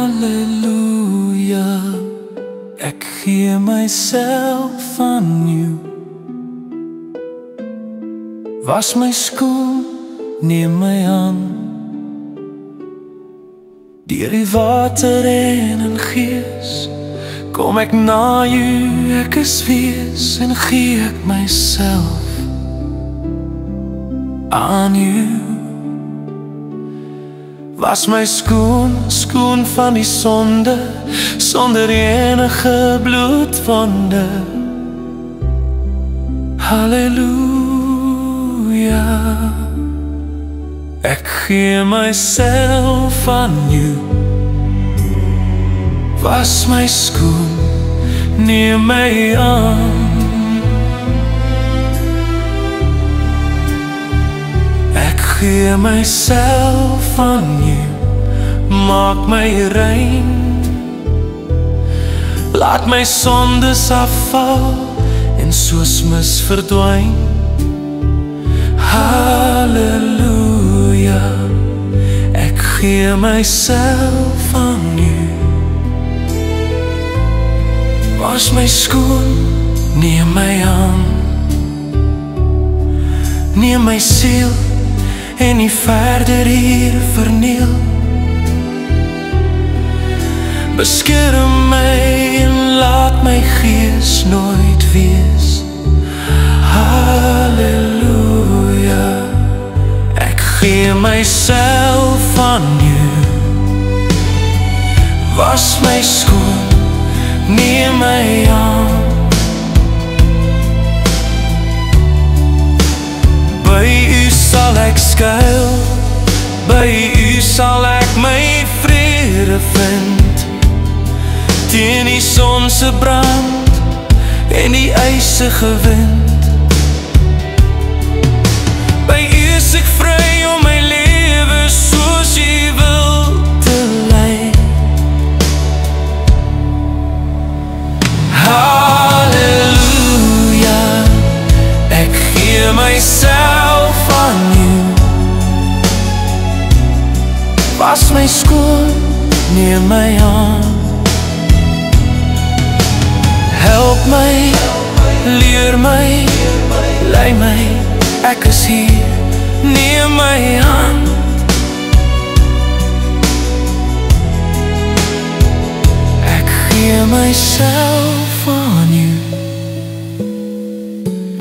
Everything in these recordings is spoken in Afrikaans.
Halleluja, ek gee myself aan U. Was my skoon, neem my aan. Deur die water en in gees kom ek na U, ek is wees en gee ek myself aan U. Was my skoon, skoon van die sonde, sonder enige bloedwonde. Halleluja, ek gee myself aan U. Was my skoon, neem my aan. Ek gee myself aan U, maak my rein. Laat my sondes afval en soos mis verdwyn. Halleluja, ek gee myself aan U. Was my skoon, neem my aan. Neem my siel en nie verder hier verniel. Beskerm my en laat my gees nooit wees. Halleluja, ek gee myself aan U. Was my skoon, neem my aan. By U sal ek skuil, by U sal ek my vrede vind. Teen die son se brand en die ysige wind. By U is ek vry om my lewe soos U wil te lei. Halleluja, ek gee myself aan U. Was my skoon, neem my aan. Help my, leer my, lei my, ek is hier, neem my aan. Ek gee myself aan U.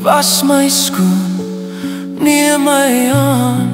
Was my skoon, neem my aan.